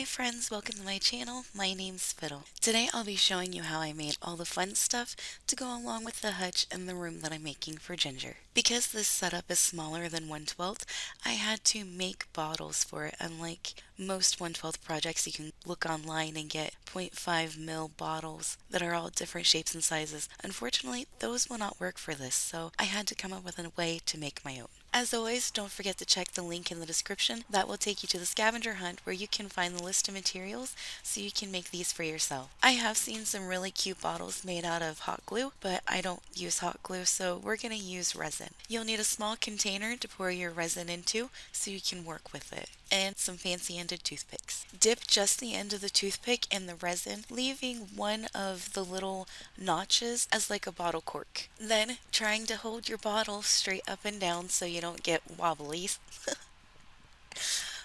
Hi friends, welcome to my channel. My name's Fiddle. Today I'll be showing you how I made all the fun stuff to go along with the hutch and the room that I'm making for Ginger. Because this setup is smaller than 1/12, I had to make bottles for it. Unlike most 1/12 projects, you can look online and get 0.5 ml bottles that are all different shapes and sizes. Unfortunately, those will not work for this, so I had to come up with a way to make my own. As always, don't forget to check the link in the description. That will take you to the scavenger hunt where you can find the list of materials so you can make these for yourself. I have seen some really cute bottles made out of hot glue, but I don't use hot glue, so we're going to use resin. You'll need a small container to pour your resin into so you can work with it, and some fancy-ended toothpicks. Dip just the end of the toothpick in the resin, leaving one of the little notches as like a bottle cork. Then, trying to hold your bottle straight up and down so you don't get wobblies,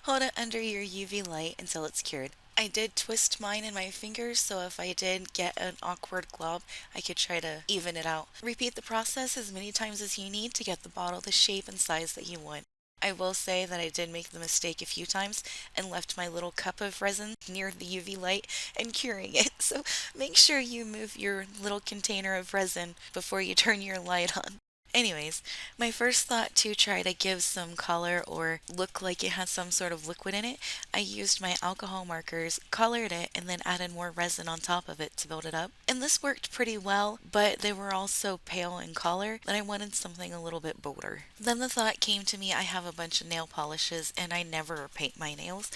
hold it under your UV light until it's cured. I did twist mine in my fingers, so if I did get an awkward glob, I could try to even it out. Repeat the process as many times as you need to get the bottle the shape and size that you want. I will say that I did make the mistake a few times and left my little cup of resin near the UV light and curing it, so make sure you move your little container of resin before you turn your light on. Anyways, my first thought to try to give some color or look like it had some sort of liquid in it, I used my alcohol markers, colored it, and then added more resin on top of it to build it up. And this worked pretty well, but they were all so pale in color that I wanted something a little bit bolder. Then the thought came to me, I have a bunch of nail polishes and I never paint my nails,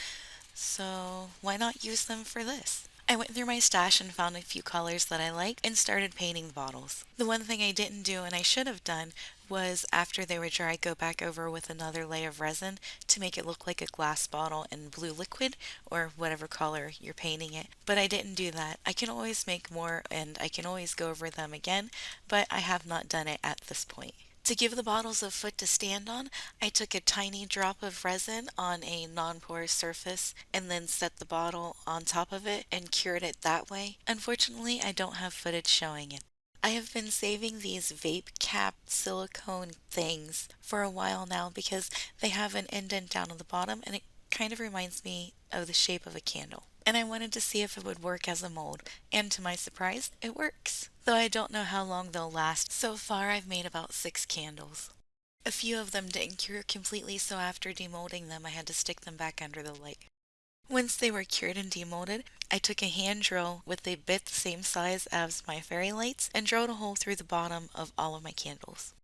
so why not use them for this? I went through my stash and found a few colors that I liked and started painting the bottles. The one thing I didn't do and I should have done was after they were dry, go back over with another layer of resin to make it look like a glass bottle in blue liquid or whatever color you're painting it. But I didn't do that. I can always make more and I can always go over them again, but I have not done it at this point. To give the bottles a foot to stand on, I took a tiny drop of resin on a non-porous surface and then set the bottle on top of it and cured it that way. Unfortunately, I don't have footage showing it. I have been saving these vape cap silicone things for a while now because they have an indent down at the bottom and it kind of reminds me of the shape of a candle. And I wanted to see if it would work as a mold, and to my surprise, it works. Though I don't know how long they'll last. So far I've made about 6 candles. A few of them didn't cure completely, so after demolding them I had to stick them back under the light. Once they were cured and demolded, I took a hand drill with a bit the same size as my fairy lights and drilled a hole through the bottom of all of my candles.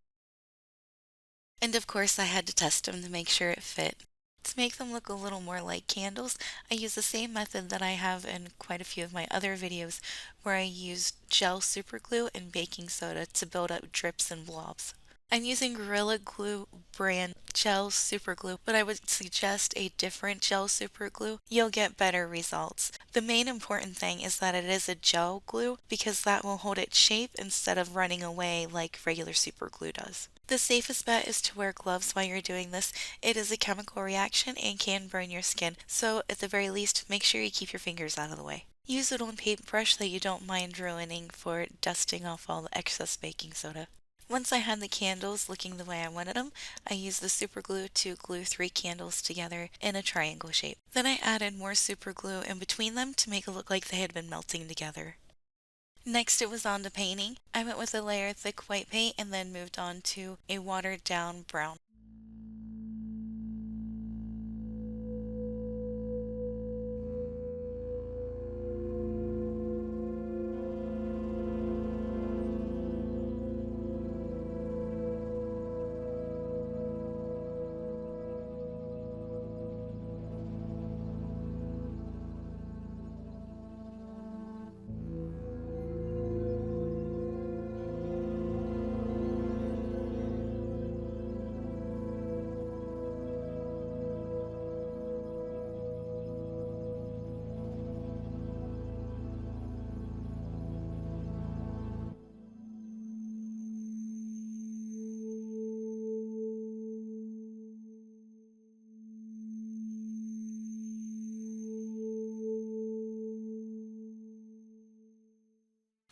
And of course I had to test them to make sure it fit. To make them look a little more like candles, I use the same method that I have in quite a few of my other videos where I used gel superglue and baking soda to build up drips and blobs. I'm using Gorilla Glue brand gel superglue, but I would suggest a different gel superglue. You'll get better results. The main important thing is that it is a gel glue because that will hold its shape instead of running away like regular superglue does. The safest bet is to wear gloves while you're doing this. It is a chemical reaction and can burn your skin, so at the very least, make sure you keep your fingers out of the way. Use an old paintbrush that you don't mind ruining for dusting off all the excess baking soda. Once I had the candles looking the way I wanted them, I used the super glue to glue 3 candles together in a triangle shape. Then I added more super glue in between them to make it look like they had been melting together. Next it was on to painting. I went with a layer of thick white paint and then moved on to a watered down brown.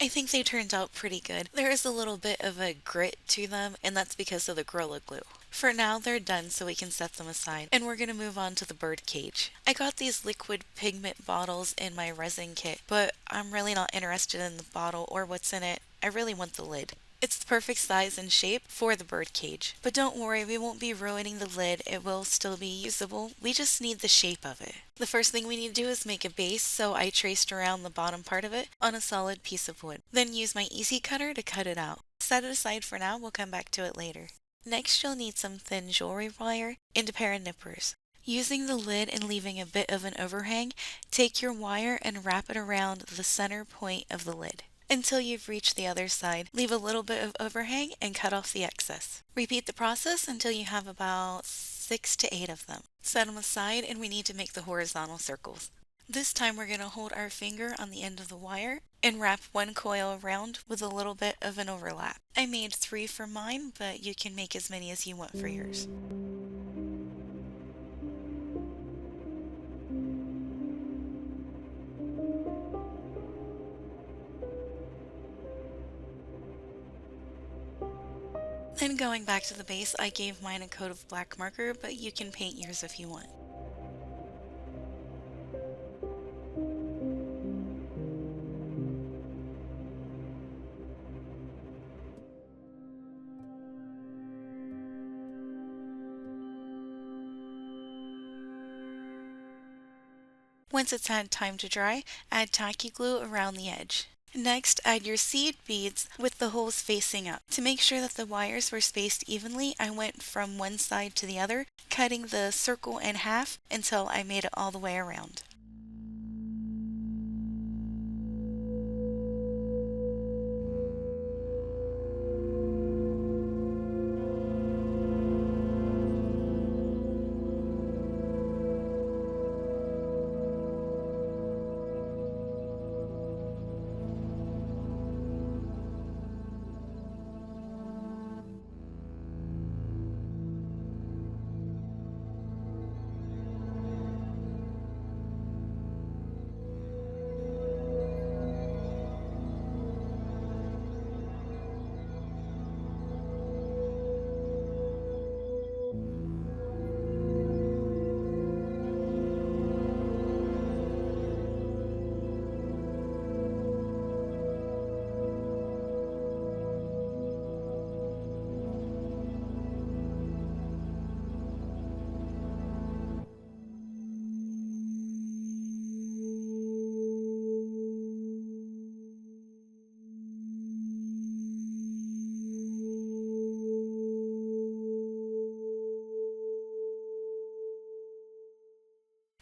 I think they turned out pretty good. There is a little bit of a grit to them, and that's because of the Gorilla Glue. For now, they're done so we can set them aside. And we're gonna move on to the bird cage. I got these liquid pigment bottles in my resin kit, but I'm really not interested in the bottle or what's in it. I really want the lid. It's the perfect size and shape for the bird cage. But don't worry, we won't be ruining the lid. It will still be usable. We just need the shape of it. The first thing we need to do is make a base, so I traced around the bottom part of it on a solid piece of wood. Then use my easy cutter to cut it out. Set it aside for now, we'll come back to it later. Next, you'll need some thin jewelry wire and a pair of nippers. Using the lid and leaving a bit of an overhang, take your wire and wrap it around the center point of the lid. Until you've reached the other side, leave a little bit of overhang and cut off the excess. Repeat the process until you have about 6 to 8 of them. Set them aside and we need to make the horizontal circles. This time we're going to hold our finger on the end of the wire and wrap one coil around with a little bit of an overlap. I made 3 for mine, but you can make as many as you want for yours. Then going back to the base, I gave mine a coat of black marker, but you can paint yours if you want. Once it's had time to dry, add tacky glue around the edge. Next, add your seed beads with the holes facing up. To make sure that the wires were spaced evenly, I went from one side to the other, cutting the circle in half until I made it all the way around.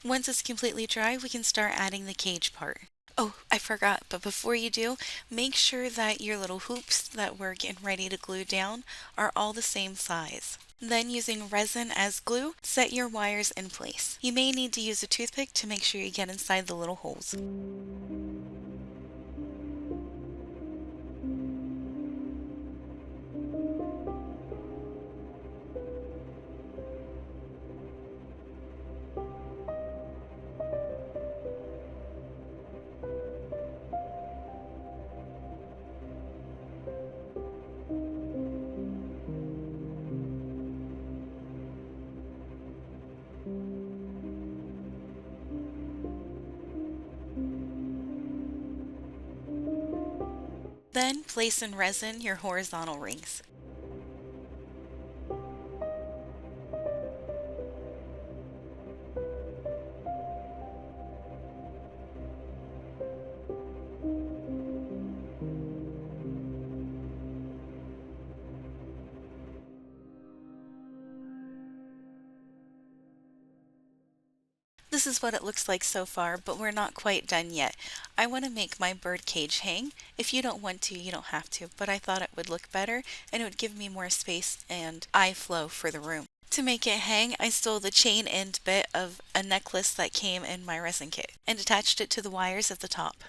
Once it's completely dry, we can start adding the cage part. Oh, I forgot, but before you do, make sure that your little hoops that we're getting ready to glue down are all the same size. Then using resin as glue, set your wires in place. You may need to use a toothpick to make sure you get inside the little holes. Then place in resin your horizontal rings. This is what it looks like so far, but we're not quite done yet. I want to make my bird cage hang. If you don't want to, you don't have to, but I thought it would look better and it would give me more space and eye flow for the room. To make it hang, I stole the chain end bit of a necklace that came in my resin kit and attached it to the wires at the top.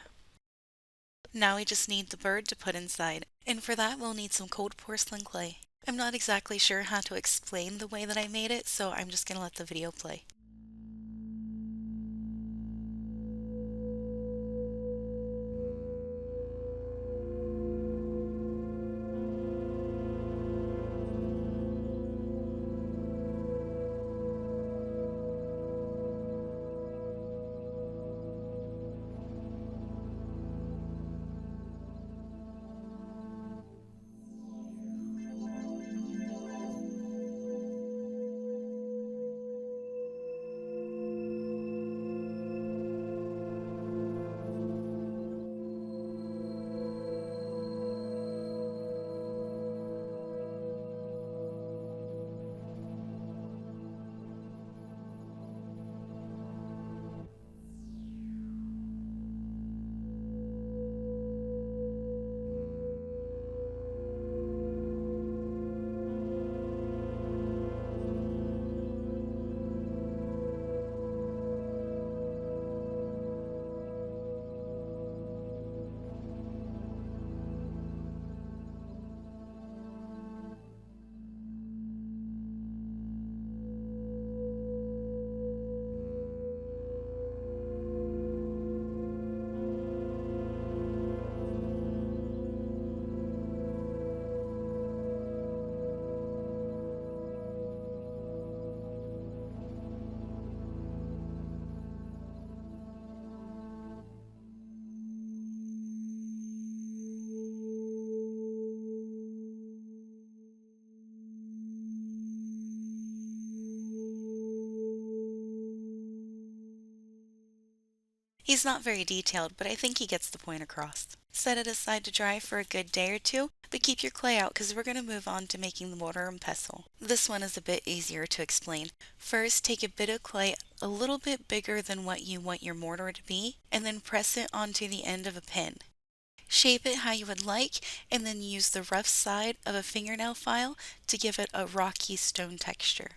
Now we just need the bird to put inside, and for that we'll need some cold porcelain clay. I'm not exactly sure how to explain the way that I made it, so I'm just going to let the video play. He's not very detailed, but I think he gets the point across. Set it aside to dry for a good day or two, but keep your clay out because we're going to move on to making the mortar and pestle. This one is a bit easier to explain. First, take a bit of clay a little bit bigger than what you want your mortar to be, and then press it onto the end of a pin. Shape it how you would like, and then use the rough side of a fingernail file to give it a rocky stone texture.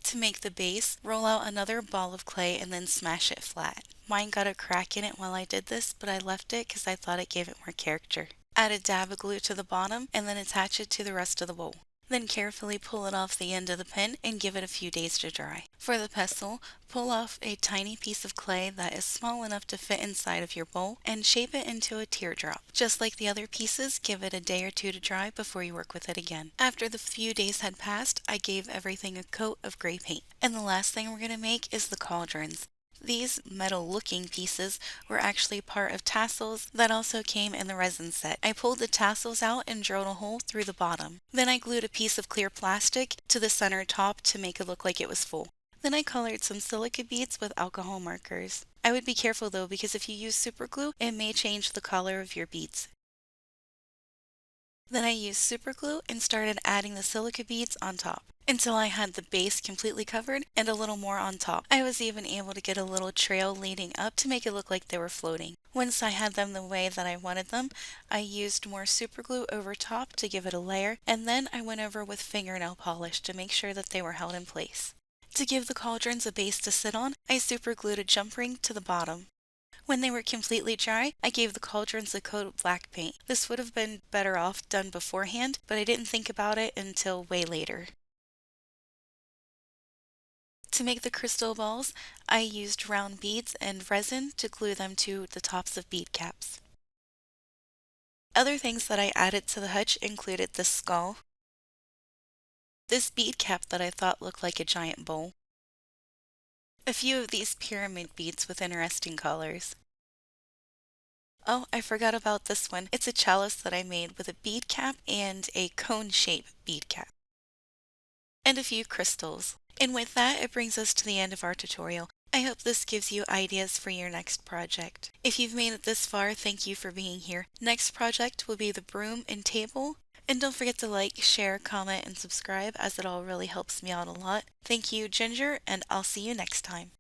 To make the base, roll out another ball of clay and then smash it flat. Mine got a crack in it while I did this, but I left it because I thought it gave it more character. Add a dab of glue to the bottom and then attach it to the rest of the bowl. Then carefully pull it off the end of the pin and give it a few days to dry. For the pestle, pull off a tiny piece of clay that is small enough to fit inside of your bowl and shape it into a teardrop. Just like the other pieces, give it a day or two to dry before you work with it again. After the few days had passed, I gave everything a coat of gray paint. And the last thing we're going to make is the cauldrons. These metal-looking pieces were actually part of tassels that also came in the resin set. I pulled the tassels out and drilled a hole through the bottom. Then I glued a piece of clear plastic to the center top to make it look like it was full. Then I colored some silica beads with alcohol markers. I would be careful though because if you use super glue, it may change the color of your beads. Then I used super glue and started adding the silica beads on top until I had the base completely covered and a little more on top. I was even able to get a little trail leading up to make it look like they were floating. Once I had them the way that I wanted them, I used more super glue over top to give it a layer, and then I went over with fingernail polish to make sure that they were held in place. To give the cauldrons a base to sit on, I super glued a jump ring to the bottom. When they were completely dry, I gave the cauldrons a coat of black paint. This would have been better off done beforehand, but I didn't think about it until way later. To make the crystal balls, I used round beads and resin to glue them to the tops of bead caps. Other things that I added to the hutch included the skull, this bead cap that I thought looked like a giant bowl, a few of these pyramid beads with interesting colors. Oh, I forgot about this one. It's a chalice that I made with a bead cap and a cone-shaped bead cap, and a few crystals. And with that, it brings us to the end of our tutorial. I hope this gives you ideas for your next project. If you've made it this far, thank you for being here. Next project will be the broom and table. And don't forget to like, share, comment, and subscribe as it all really helps me out a lot. Thank you, Ginger, and I'll see you next time.